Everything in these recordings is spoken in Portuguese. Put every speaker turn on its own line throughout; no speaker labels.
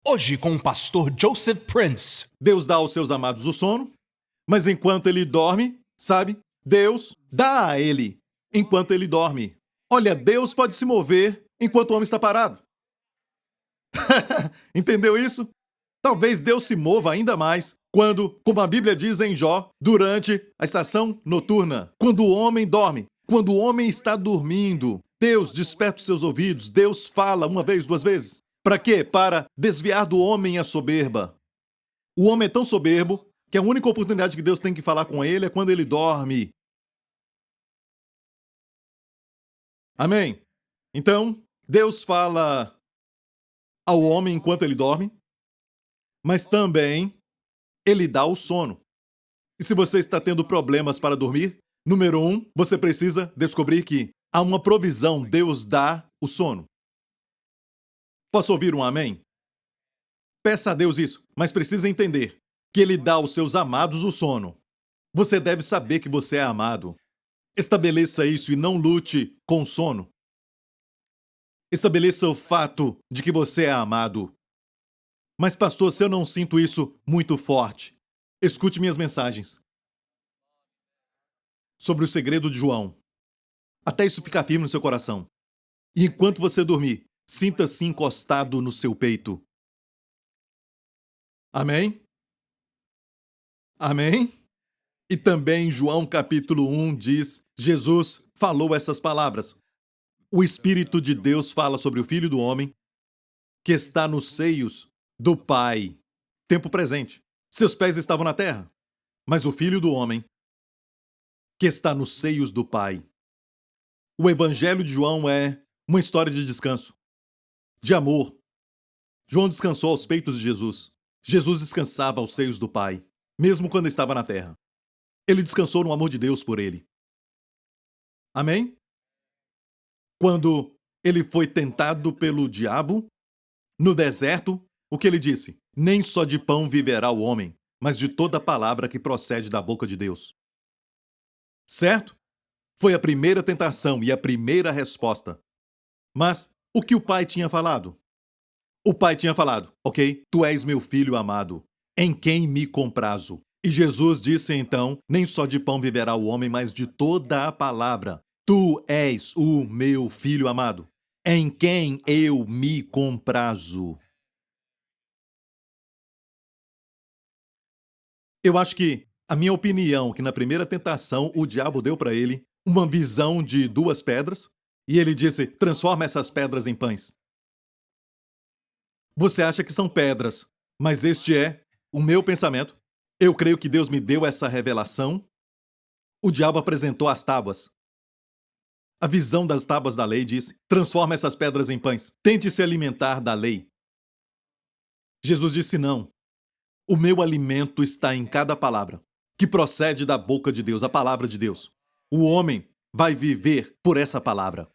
Hoje com o pastor Joseph Prince.
Deus dá aos seus amados o sono, mas enquanto ele dorme, sabe? Deus dá a ele enquanto ele dorme. Olha, Deus pode se mover enquanto o homem está parado. Entendeu isso? Talvez Deus se mova ainda mais quando, como a Bíblia diz em Jó, durante a estação noturna, quando o homem dorme, quando o homem está dormindo, Deus desperta os seus ouvidos, Deus fala uma vez, duas vezes. Para quê? Para desviar do homem a soberba. O homem é tão soberbo que a única oportunidade que Deus tem que falar com ele é quando ele dorme. Amém? Então, Deus fala ao homem enquanto ele dorme, mas também ele dá o sono. E se você está tendo problemas para dormir, número 1, você precisa descobrir que há uma provisão, Deus dá o sono. Posso ouvir um amém? Peça a Deus isso, mas precisa entender que Ele dá aos seus amados o sono. Você deve saber que você é amado. Estabeleça isso e não lute com sono. Estabeleça o fato de que você é amado. Mas, pastor, se eu não sinto isso muito forte, escute minhas mensagens sobre o segredo de João. Até isso ficar firme no seu coração. E enquanto você dormir, sinta-se encostado no seu peito. Amém? Amém? E também João capítulo 1 diz, Jesus falou essas palavras. O Espírito de Deus fala sobre o Filho do Homem que está nos seios do Pai. Tempo presente. Seus pés estavam na terra, mas o Filho do Homem que está nos seios do Pai. O Evangelho de João é uma história de descanso, de amor. João descansou aos peitos de Jesus. Jesus descansava aos seios do Pai, mesmo quando estava na terra. Ele descansou no amor de Deus por ele. Amém? Quando ele foi tentado pelo diabo, no deserto, o que ele disse? Nem só de pão viverá o homem, mas de toda palavra que procede da boca de Deus. Certo? Foi a primeira tentação e a primeira resposta. Mas o que o pai tinha falado? O pai tinha falado, ok, tu és meu filho amado, em quem me comprazo. E Jesus disse então, nem só de pão viverá o homem, mas de toda a palavra. Tu és o meu filho amado, em quem eu me comprazo. Eu acho que a minha opinião, que na primeira tentação o diabo deu para ele uma visão de 2 pedras, e ele disse, transforma essas pedras em pães. Você acha que são pedras, mas este é o meu pensamento. Eu creio que Deus me deu essa revelação. O diabo apresentou as tábuas. A visão das tábuas da lei disse, transforma essas pedras em pães. Tente se alimentar da lei. Jesus disse não. O meu alimento está em cada palavra, que procede da boca de Deus, a palavra de Deus. O homem vai viver por essa palavra.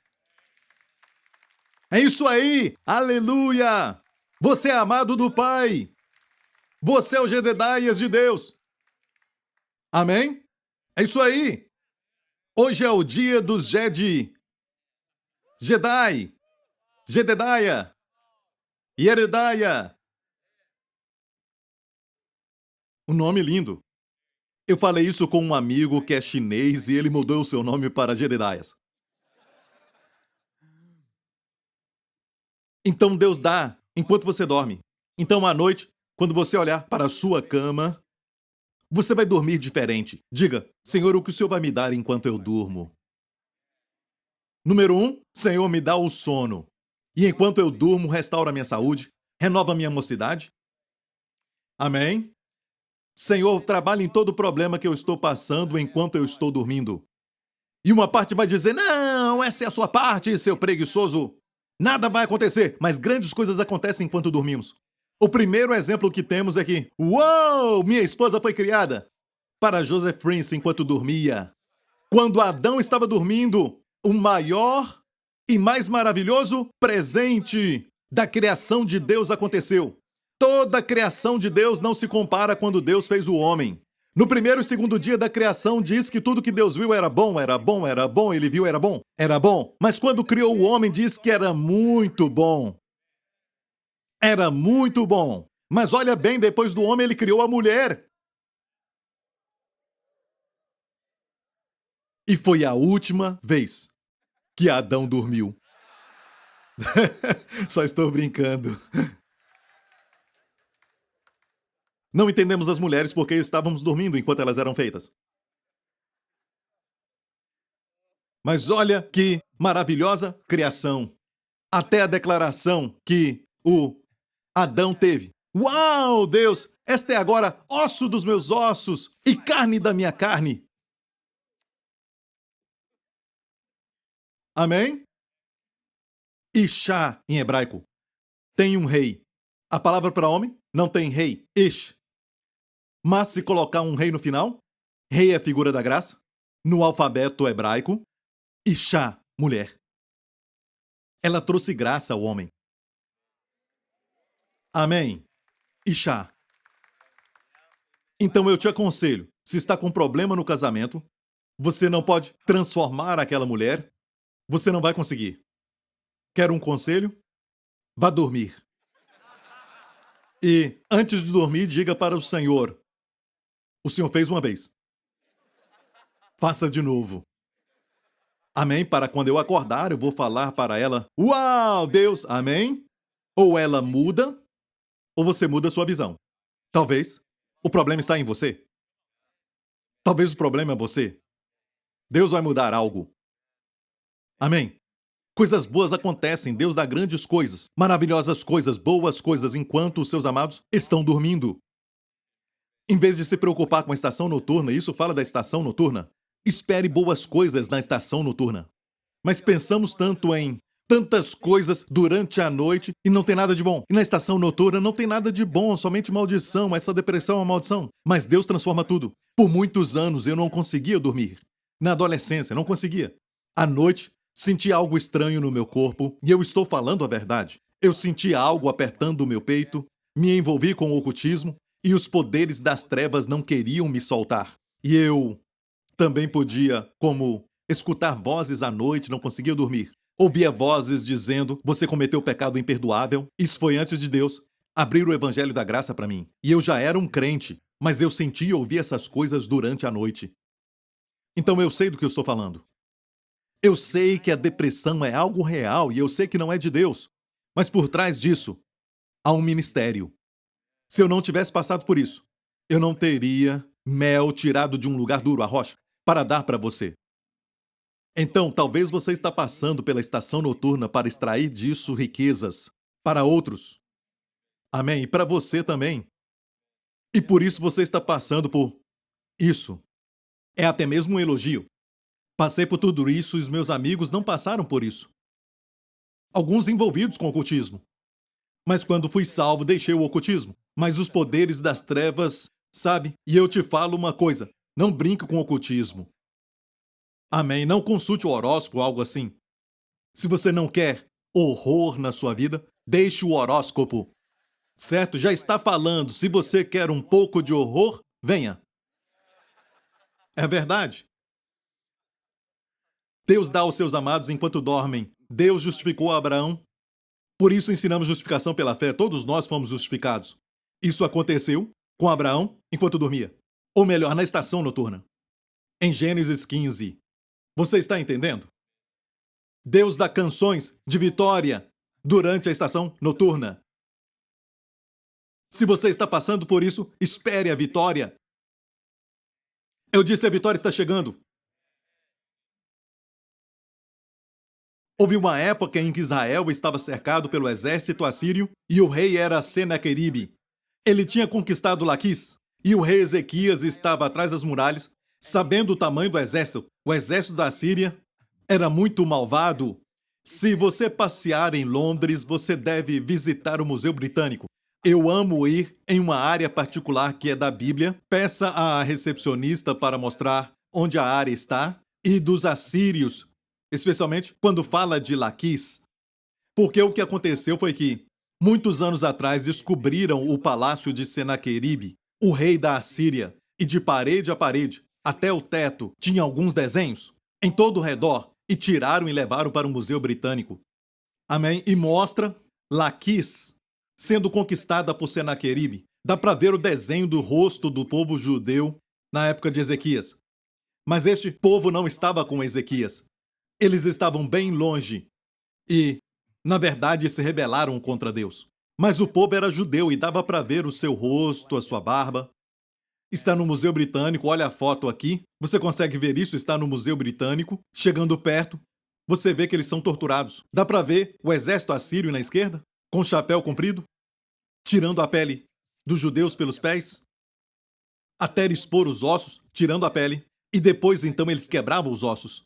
É isso aí! Aleluia! Você é amado do Pai. Você é o Jededias de Deus. Amém? É isso aí. Hoje é o dia dos Jedi. Jedediah. Yeredaia. Um nome lindo. Eu falei isso com um amigo que é chinês e ele mudou o seu nome para Jededias. Então Deus dá enquanto você dorme. Então à noite, quando você olhar para a sua cama, você vai dormir diferente. Diga, Senhor, o que o Senhor vai me dar enquanto eu durmo? Número 1, Senhor, me dá o sono. E enquanto eu durmo, restaura a minha saúde, renova a minha mocidade. Amém? Senhor, trabalhe em todo o problema que eu estou passando enquanto eu estou dormindo. E uma parte vai dizer, não, essa é a sua parte, seu preguiçoso. Nada vai acontecer, mas grandes coisas acontecem enquanto dormimos. O primeiro exemplo que temos é que, uou, minha esposa foi criada para Joseph Prince enquanto dormia. Quando Adão estava dormindo, o maior e mais maravilhoso presente da criação de Deus aconteceu. Toda a criação de Deus não se compara quando Deus fez o homem. No primeiro e segundo dia da criação diz que tudo que Deus viu era bom, ele viu era bom. Mas quando criou o homem diz que era muito bom. Era muito bom. Mas olha bem, depois do homem ele criou a mulher. E foi a última vez que Adão dormiu. Só estou brincando. Não entendemos as mulheres porque estávamos dormindo enquanto elas eram feitas. Mas olha que maravilhosa criação. Até a declaração que o Adão teve. Uau, Deus, esta é agora osso dos meus ossos e carne da minha carne. Amém? Ishá, em hebraico, tem um rei. A palavra para homem não tem rei, ish. Mas se colocar um rei no final, rei é a figura da graça. No alfabeto hebraico, Ishá, mulher. Ela trouxe graça ao homem. Amém. Ishá. Então eu te aconselho, se está com problema no casamento, você não pode transformar aquela mulher, você não vai conseguir. Quer um conselho? Vá dormir. E antes de dormir, diga para o Senhor: o Senhor fez uma vez. Faça de novo. Amém? Para quando eu acordar, eu vou falar para ela: uau, Deus, amém? Ou ela muda, ou você muda a sua visão. Talvez o problema está em você. Talvez o problema é você. Deus vai mudar algo. Amém? Coisas boas acontecem, Deus dá grandes coisas, maravilhosas coisas, boas coisas, enquanto os seus amados estão dormindo. Em vez de se preocupar com a estação noturna, isso fala da estação noturna, espere boas coisas na estação noturna. Mas pensamos tanto em tantas coisas durante a noite e não tem nada de bom. E na estação noturna não tem nada de bom, somente maldição, essa depressão é uma maldição. Mas Deus transforma tudo. Por muitos anos eu não conseguia dormir. Na adolescência, não conseguia. À noite, senti algo estranho no meu corpo e eu estou falando a verdade. Eu senti algo apertando o meu peito, me envolvi com o ocultismo e os poderes das trevas não queriam me soltar. E eu também podia, como escutar vozes à noite, não conseguia dormir. Ouvia vozes dizendo: você cometeu pecado imperdoável. Isso foi antes de Deus abrir o evangelho da graça para mim. E eu já era um crente, mas eu sentia e ouvia essas coisas durante a noite. Então eu sei do que eu estou falando. Eu sei que a depressão é algo real e eu sei que não é de Deus. Mas por trás disso, há um ministério. Se eu não tivesse passado por isso, eu não teria mel tirado de um lugar duro, a rocha, para dar para você. Então, talvez você está passando pela estação noturna para extrair disso riquezas para outros. Amém? E para você também. E por isso você está passando por isso. É até mesmo um elogio. Passei por tudo isso e os meus amigos não passaram por isso. Alguns envolvidos com o ocultismo. Mas quando fui salvo, deixei o ocultismo. Mas os poderes das trevas, sabe? E eu te falo uma coisa, não brinque com o ocultismo. Amém? Não consulte o horóscopo ou algo assim. Se você não quer horror na sua vida, deixe o horóscopo. Certo? Já está falando. Se você quer um pouco de horror, venha. É verdade. Deus dá aos seus amados enquanto dormem. Deus justificou Abraão. Por isso ensinamos justificação pela fé. Todos nós fomos justificados. Isso aconteceu com Abraão enquanto dormia. Ou melhor, na estação noturna. Em Gênesis 15. Você está entendendo? Deus dá canções de vitória durante a estação noturna. Se você está passando por isso, espere a vitória. Eu disse, a vitória está chegando. Houve uma época em que Israel estava cercado pelo exército assírio e o rei era Senaqueribe. Ele tinha conquistado Laquis e o rei Ezequias estava atrás das muralhas, sabendo o tamanho do exército. O exército da Síria era muito malvado. Se você passear em Londres, você deve visitar o Museu Britânico. Eu amo ir em uma área particular que é da Bíblia. Peça à recepcionista para mostrar onde a área está. E dos assírios, especialmente quando fala de Laquis. Porque o que aconteceu foi que, muitos anos atrás, descobriram o palácio de Senaqueribe, o rei da Assíria, e de parede a parede, até o teto, tinha alguns desenhos, em todo o redor, e tiraram e levaram para o Museu Britânico. Amém? E mostra Laquis sendo conquistada por Senaqueribe. Dá para ver o desenho do rosto do povo judeu na época de Ezequias. Mas este povo não estava com Ezequias. Eles estavam bem longe e, na verdade, se rebelaram contra Deus. Mas o povo era judeu e dava para ver o seu rosto, a sua barba. Está no Museu Britânico, olha a foto aqui. Você consegue ver isso? Está no Museu Britânico. Chegando perto, você vê que eles são torturados. Dá para ver o exército assírio na esquerda, com chapéu comprido, tirando a pele dos judeus pelos pés, até expor os ossos, tirando a pele, e depois então eles quebravam os ossos.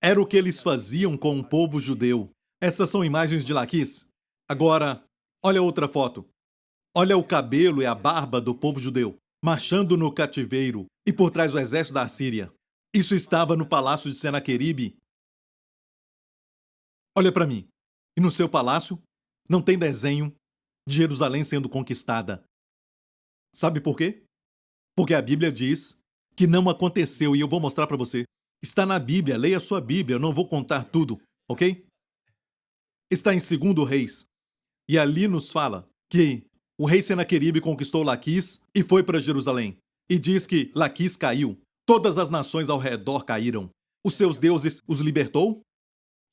Era o que eles faziam com o povo judeu. Essas são imagens de Laquis. Agora, olha outra foto. Olha o cabelo e a barba do povo judeu, marchando no cativeiro e por trás do exército da Assíria. Isso estava no palácio de Senaqueribe. Olha para mim. E no seu palácio não tem desenho de Jerusalém sendo conquistada. Sabe por quê? Porque a Bíblia diz que não aconteceu e eu vou mostrar para você. Está na Bíblia, leia a sua Bíblia, eu não vou contar tudo, ok? Está em 2 Reis. E ali nos fala que o rei Senaqueribe conquistou Laquis e foi para Jerusalém. E diz que Laquis caiu. Todas as nações ao redor caíram. Os seus deuses os libertou?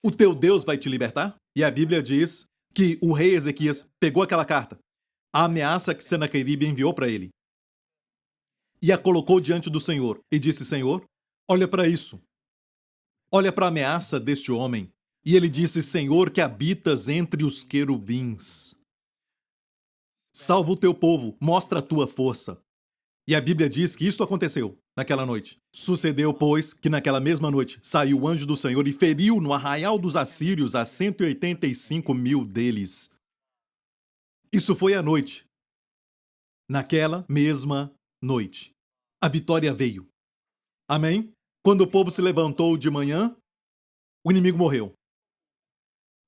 O teu Deus vai te libertar? E a Bíblia diz que o rei Ezequias pegou aquela carta, a ameaça que Senaqueribe enviou para ele, e a colocou diante do Senhor e disse: Senhor, olha para isso. Olha para a ameaça deste homem. E ele disse: Senhor, que habitas entre os querubins. Salva o teu povo, mostra a tua força. E a Bíblia diz que isso aconteceu naquela noite. Sucedeu, pois, que naquela mesma noite saiu o anjo do Senhor e feriu no arraial dos assírios a 185.000 deles. Isso foi à noite. Naquela mesma noite, a vitória veio. Amém? Quando o povo se levantou de manhã, o inimigo morreu.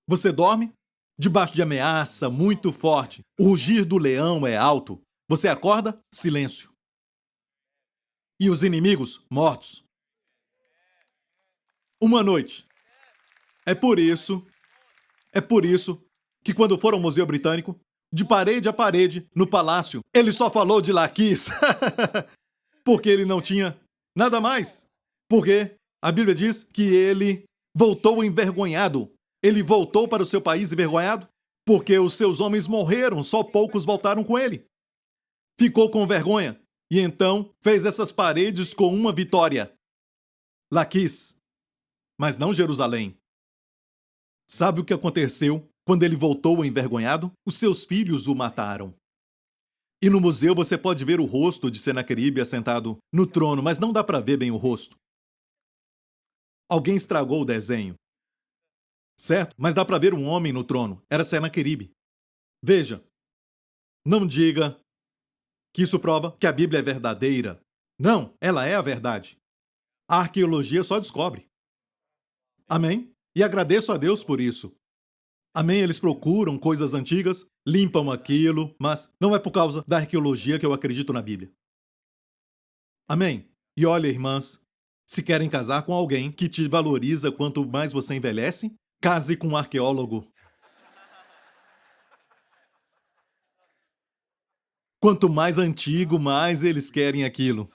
Você dorme debaixo de ameaça muito forte. O rugir do leão é alto. Você acorda? Silêncio. E os inimigos mortos. Uma noite. É por isso que quando foram ao Museu Britânico, de parede a parede, no palácio, ele só falou de Laquis. Porque ele não tinha nada mais. Porque a Bíblia diz que ele voltou envergonhado. Ele voltou para o seu país envergonhado porque os seus homens morreram, só poucos voltaram com ele. Ficou com vergonha e então fez essas paredes com uma vitória. Laquis, mas não Jerusalém. Sabe o que aconteceu quando ele voltou envergonhado? Os seus filhos o mataram. E no museu você pode ver o rosto de Senaqueribe assentado no trono, mas não dá para ver bem o rosto. Alguém estragou o desenho. Certo? Mas dá para ver um homem no trono. Era Senaqueribe. Veja, não diga que isso prova que a Bíblia é verdadeira. Não, ela é a verdade. A arqueologia só descobre. Amém? E agradeço a Deus por isso. Amém? Eles procuram coisas antigas, limpam aquilo, mas não é por causa da arqueologia que eu acredito na Bíblia. Amém? E olha, irmãs, se querem casar com alguém que te valoriza quanto mais você envelhece, case com um arqueólogo. Quanto mais antigo, mais eles querem aquilo.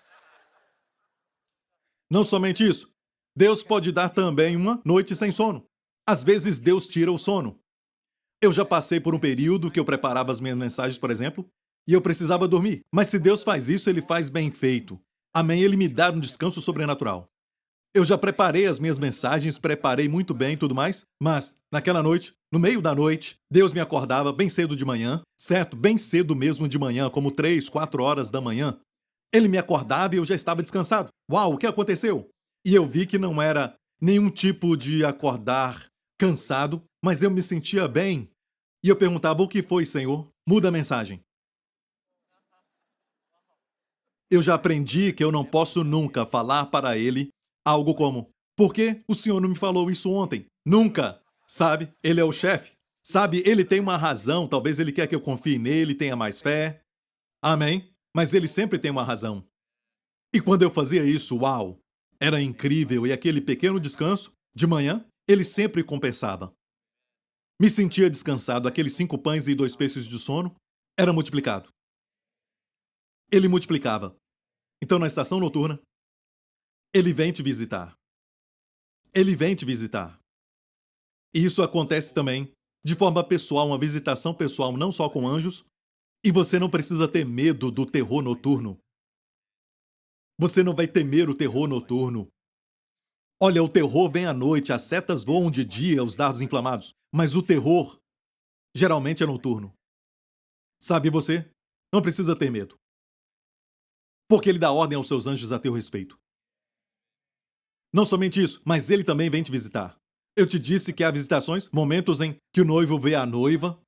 Não somente isso, Deus pode dar também uma noite sem sono. Às vezes Deus tira o sono. Eu já passei por um período que eu preparava as minhas mensagens, por exemplo, e eu precisava dormir. Mas se Deus faz isso, Ele faz bem feito. Amém? Ele me dá um descanso sobrenatural. Eu já preparei as minhas mensagens, preparei muito bem e tudo mais, mas naquela noite, no meio da noite, Deus me acordava bem cedo de manhã, certo? Bem cedo mesmo de manhã, como 3, 4 horas da manhã. Ele me acordava e eu já estava descansado. Uau, o que aconteceu? E eu vi que não era nenhum tipo de acordar cansado, mas eu me sentia bem. E eu perguntava: o que foi, Senhor? Muda a mensagem. Eu já aprendi que eu não posso nunca falar para ele algo como: por que o senhor não me falou isso ontem? Nunca! Sabe? Ele é o chefe. Sabe? Ele tem uma razão. Talvez ele quer que eu confie nele, tenha mais fé. Amém? Mas ele sempre tem uma razão. E quando eu fazia isso, uau! Era incrível. E aquele pequeno descanso de manhã, ele sempre compensava. Me sentia descansado. Aqueles 5 pães e 2 peixes de sono era multiplicado. Ele multiplicava. Então, na estação noturna, ele vem te visitar. Ele vem te visitar. E isso acontece também de forma pessoal, uma visitação pessoal, não só com anjos, e você não precisa ter medo do terror noturno. Você não vai temer o terror noturno. Olha, o terror vem à noite, as setas voam de dia, os dardos inflamados, mas o terror geralmente é noturno. Sabe você? Não precisa ter medo. Porque ele dá ordem aos seus anjos a teu respeito. Não somente isso, mas ele também vem te visitar. Eu te disse que há visitações, momentos em que o noivo vê a noiva,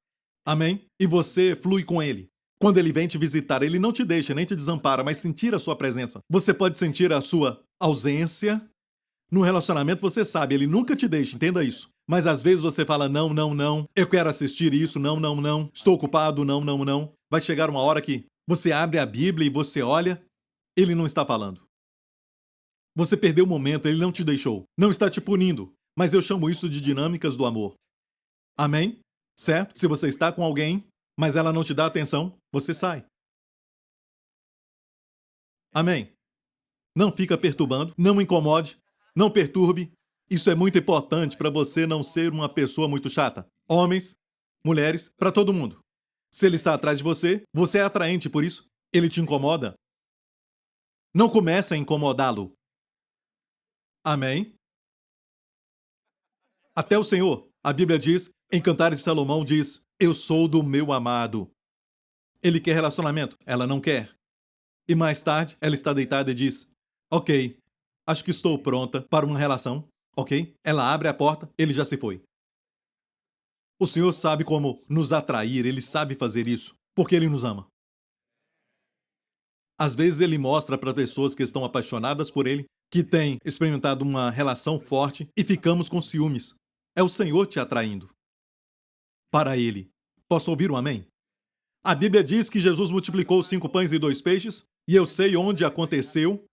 amém? E você flui com ele. Quando ele vem te visitar, ele não te deixa, nem te desampara, mas sentir a sua presença. Você pode sentir a sua ausência. No relacionamento, você sabe, ele nunca te deixa, entenda isso. Mas às vezes você fala, não, não, não, eu quero assistir isso, não, não, não, estou ocupado, não, não, não. Vai chegar uma hora que você abre a Bíblia e você olha, ele não está falando. Você perdeu o momento, ele não te deixou. Não está te punindo, mas eu chamo isso de dinâmicas do amor. Amém? Certo? Se você está com alguém, mas ela não te dá atenção, você sai. Amém? Não fica perturbando, não incomode, não perturbe. Isso é muito importante para você não ser uma pessoa muito chata. Homens, mulheres, para todo mundo. Se ele está atrás de você, você é atraente por isso. Ele te incomoda. Não comece a incomodá-lo. Amém? Até o Senhor, a Bíblia diz, em Cantares de Salomão diz, eu sou do meu amado. Ele quer relacionamento, ela não quer. E mais tarde, ela está deitada e diz, ok, acho que estou pronta para uma relação, ok? Ela abre a porta, ele já se foi. O Senhor sabe como nos atrair, ele sabe fazer isso, porque ele nos ama. Às vezes ele mostra para pessoas que estão apaixonadas por ele, que têm experimentado uma relação forte e ficamos com ciúmes. É o Senhor te atraindo para ele. Posso ouvir um amém? A Bíblia diz que Jesus multiplicou os 5 pães e 2 peixes, e eu sei onde aconteceu.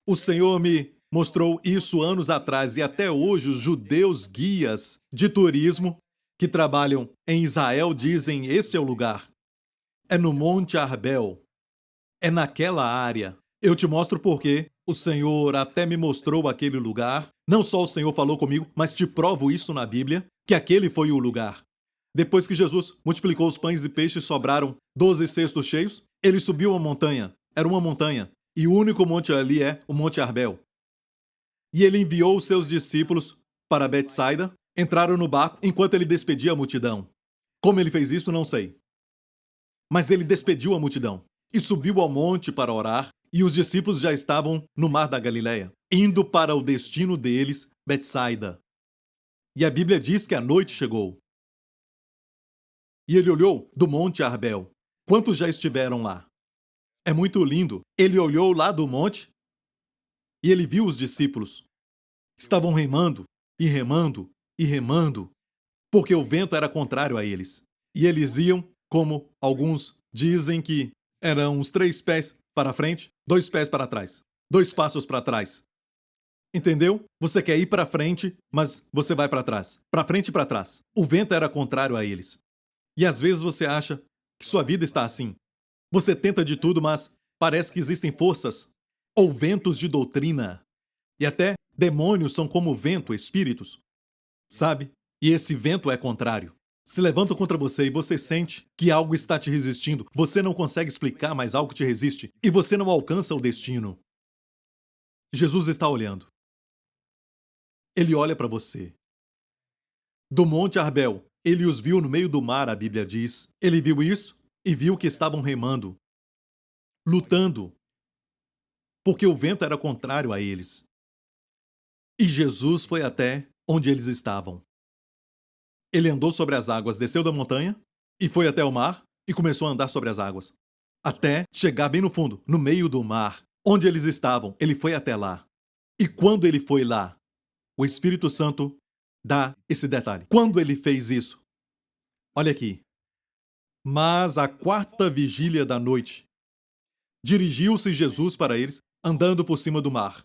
O Senhor me mostrou isso anos atrás, e até hoje os judeus guias de turismo que trabalham em Israel dizem esse é o lugar. É no Monte Arbel. É naquela área. Eu te mostro porque o Senhor até me mostrou aquele lugar. Não só o Senhor falou comigo, mas te provo isso na Bíblia, que aquele foi o lugar. Depois que Jesus multiplicou os pães e peixes, sobraram 12 cestos cheios. Ele subiu a montanha. Era uma montanha. E o único monte ali é o Monte Arbel. E ele enviou os seus discípulos para Betsaida. Entraram no barco enquanto ele despedia a multidão. Como ele fez isso, não sei. Mas ele despediu a multidão e subiu ao monte para orar. E os discípulos já estavam no mar da Galileia, indo para o destino deles, Betsaida. E a Bíblia diz que a noite chegou. E ele olhou do Monte Arbel. Quantos já estiveram lá? É muito lindo. Ele olhou lá do monte e ele viu os discípulos. Estavam remando e remando e remando, porque o vento era contrário a eles. E eles iam, como alguns dizem que eram uns 3 pés para frente, 2 pés para trás, 2 passos para trás. Entendeu? Você quer ir para frente, mas você vai para trás. Para frente e para trás. O vento era contrário a eles. E às vezes você acha que sua vida está assim. Você tenta de tudo, mas parece que existem forças ou ventos de doutrina. E até demônios são como vento, espíritos. Sabe? E esse vento é contrário. Se levanta contra você e você sente que algo está te resistindo. Você não consegue explicar, mas algo te resiste. E você não alcança o destino. Jesus está olhando. Ele olha para você. Do Monte Arbel, ele os viu no meio do mar, a Bíblia diz. Ele viu isso e viu que estavam remando, lutando, porque o vento era contrário a eles. E Jesus foi até onde eles estavam. Ele andou sobre as águas, desceu da montanha e foi até o mar e começou a andar sobre as águas. Até chegar bem no fundo, no meio do mar, onde eles estavam. Ele foi até lá. E quando ele foi lá, o Espírito Santo dá esse detalhe. Quando ele fez isso? Olha aqui. Mas à 4ª vigília da noite, dirigiu-se Jesus para eles, andando por cima do mar.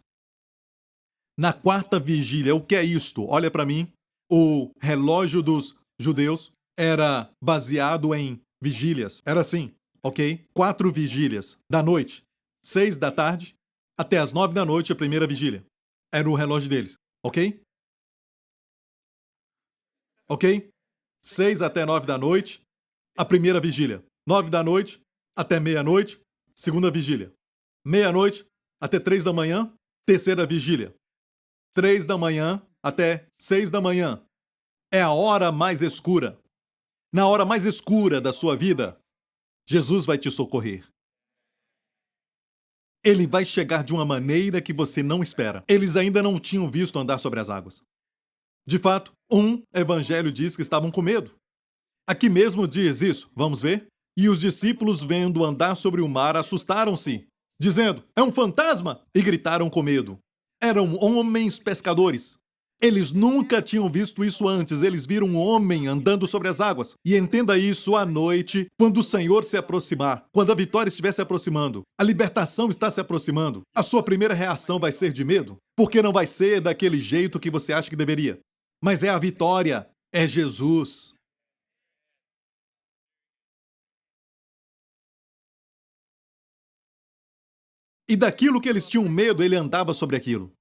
Na 4ª vigília, o que é isto? Olha para mim. O relógio dos judeus era baseado em vigílias. Era assim, ok? 4 vigílias da noite. 6 da tarde até as 9 da noite, a primeira vigília. Era o relógio deles, ok? Ok? 6 até 9 da noite, a primeira vigília. 9 da noite até meia-noite, segunda vigília. Meia-noite até 3 da manhã, terceira vigília. 3 da manhã até 6 da manhã. É a hora mais escura. Na hora mais escura da sua vida, Jesus vai te socorrer. Ele vai chegar de uma maneira que você não espera. Eles ainda não tinham visto andar sobre as águas. De fato, um evangelho diz que estavam com medo. Aqui mesmo diz isso, vamos ver? E os discípulos, vendo andar sobre o mar, assustaram-se, dizendo: é um fantasma! E gritaram com medo. Eram homens pescadores. Eles nunca tinham visto isso antes. Eles viram um homem andando sobre as águas. E entenda isso à noite, quando o Senhor se aproximar, quando a vitória estiver se aproximando, a libertação está se aproximando, a sua primeira reação vai ser de medo, porque não vai ser daquele jeito que você acha que deveria. Mas é a vitória, é Jesus. E daquilo que eles tinham medo, ele andava sobre aquilo.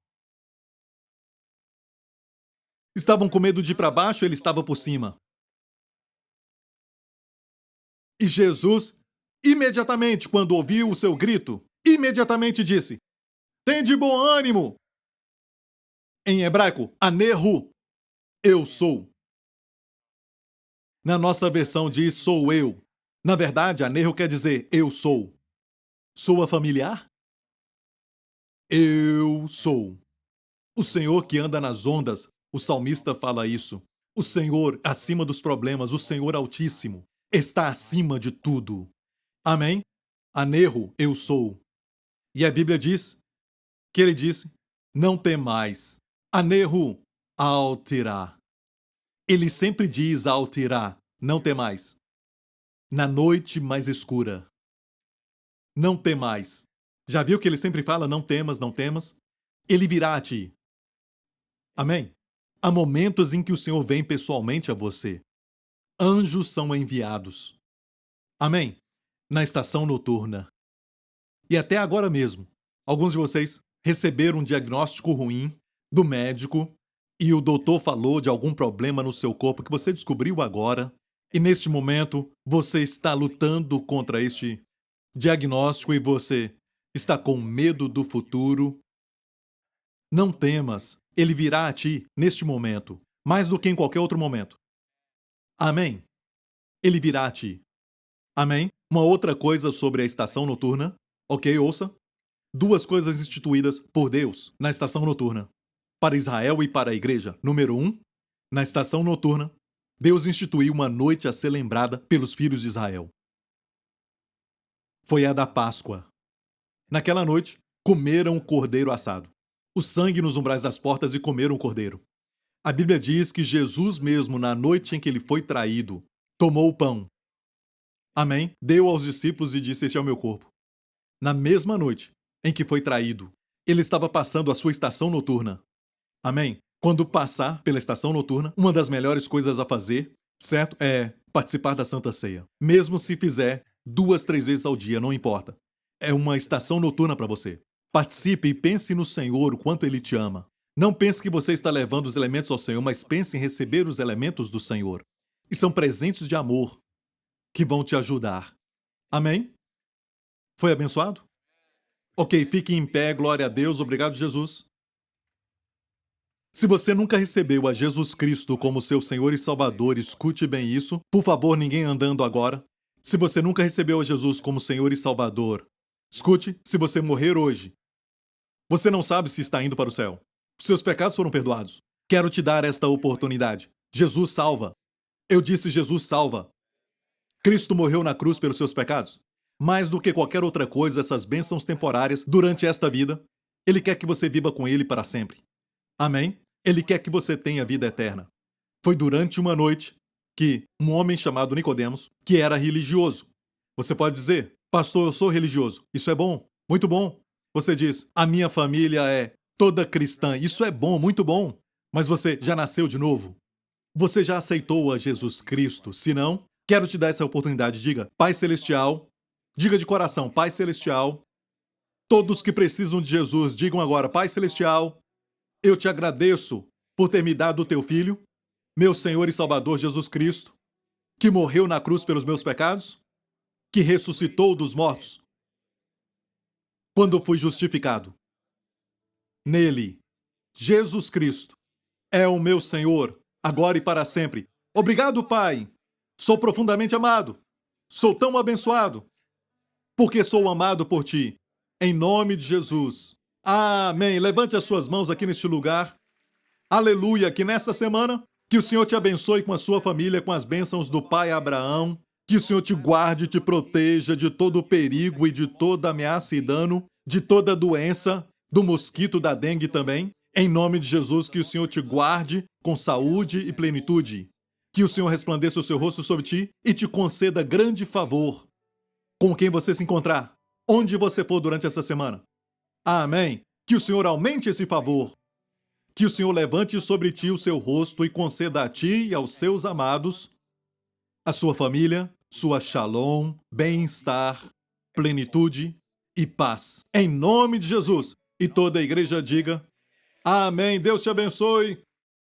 Estavam com medo de ir para baixo, ele estava por cima. E Jesus, imediatamente, quando ouviu o seu grito, imediatamente disse: tende bom ânimo! Em hebraico, anehu, eu sou. Na nossa versão diz sou eu. Na verdade, anehu quer dizer eu sou. Soa familiar? Eu sou. O Senhor que anda nas ondas, o salmista fala isso. O Senhor acima dos problemas, o Senhor Altíssimo, está acima de tudo. Amém? Anehu, eu sou. E a Bíblia diz que ele disse: não temais. Anehu, altirá. Ele sempre diz altirá, não temais. Na noite mais escura. Não temais. Já viu que ele sempre fala não temas, não temas? Ele virá a ti. Amém? Há momentos em que o Senhor vem pessoalmente a você. Anjos são enviados. Amém? Na estação noturna. E até agora mesmo, alguns de vocês receberam um diagnóstico ruim do médico e o doutor falou de algum problema no seu corpo que você descobriu agora. E neste momento, você está lutando contra este diagnóstico e você está com medo do futuro. Não temas, ele virá a ti neste momento, mais do que em qualquer outro momento. Amém? Ele virá a ti. Amém? Uma outra coisa sobre a estação noturna, ok, ouça. 2 coisas instituídas por Deus na estação noturna, para Israel e para a igreja. Número 1, na estação noturna, Deus instituiu uma noite a ser lembrada pelos filhos de Israel. Foi a da Páscoa. Naquela noite, comeram o cordeiro assado. O sangue nos umbrais das portas e comeram o cordeiro. A Bíblia diz que Jesus mesmo, na noite em que ele foi traído, tomou o pão. Amém? Deu aos discípulos e disse: este é o meu corpo. Na mesma noite em que foi traído, ele estava passando a sua estação noturna. Amém? Quando passar pela estação noturna, uma das melhores coisas a fazer, certo? É participar da Santa Ceia. Mesmo se fizer 2, 3 vezes ao dia, não importa. É uma estação noturna para você. Participe e pense no Senhor, o quanto Ele te ama. Não pense que você está levando os elementos ao Senhor, mas pense em receber os elementos do Senhor. E são presentes de amor que vão te ajudar. Amém? Foi abençoado? Ok, fique em pé, glória a Deus, obrigado, Jesus. Se você nunca recebeu a Jesus Cristo como seu Senhor e Salvador, escute bem isso. Por favor, ninguém andando agora. Se você nunca recebeu a Jesus como Senhor e Salvador, escute, se você morrer hoje, você não sabe se está indo para o céu. Seus pecados foram perdoados. Quero te dar esta oportunidade. Jesus salva. Eu disse Jesus salva. Cristo morreu na cruz pelos seus pecados. Mais do que qualquer outra coisa, essas bênçãos temporárias durante esta vida, Ele quer que você viva com Ele para sempre. Amém? Ele quer que você tenha vida eterna. Foi durante uma noite que um homem chamado Nicodemos, que era religioso. Você pode dizer: pastor, eu sou religioso. Isso é bom, muito bom. Você diz: a minha família é toda cristã. Isso é bom, muito bom. Mas você já nasceu de novo? Você já aceitou a Jesus Cristo? Se não, quero te dar essa oportunidade. Diga, Pai Celestial, diga de coração, Pai Celestial, todos que precisam de Jesus, digam agora, Pai Celestial, eu te agradeço por ter me dado o teu Filho, meu Senhor e Salvador Jesus Cristo, que morreu na cruz pelos meus pecados, que ressuscitou dos mortos, quando fui justificado. Nele, Jesus Cristo é o meu Senhor, agora e para sempre. Obrigado, Pai. Sou profundamente amado. Sou tão abençoado, porque sou amado por Ti. Em nome de Jesus. Amém. Levante as suas mãos aqui neste lugar. Aleluia. Que nessa semana, que o Senhor te abençoe com a sua família, com as bênçãos do Pai Abraão. Que o Senhor te guarde e te proteja de todo perigo e de toda ameaça e dano, de toda doença, do mosquito, da dengue também. Em nome de Jesus, que o Senhor te guarde com saúde e plenitude. Que o Senhor resplandeça o seu rosto sobre ti e te conceda grande favor com quem você se encontrar, onde você for durante essa semana. Amém. Que o Senhor aumente esse favor. Que o Senhor levante sobre ti o seu rosto e conceda a ti e aos seus amados, a sua família, sua shalom, bem-estar, plenitude e paz. Em nome de Jesus. E toda a igreja diga, amém. Deus te abençoe.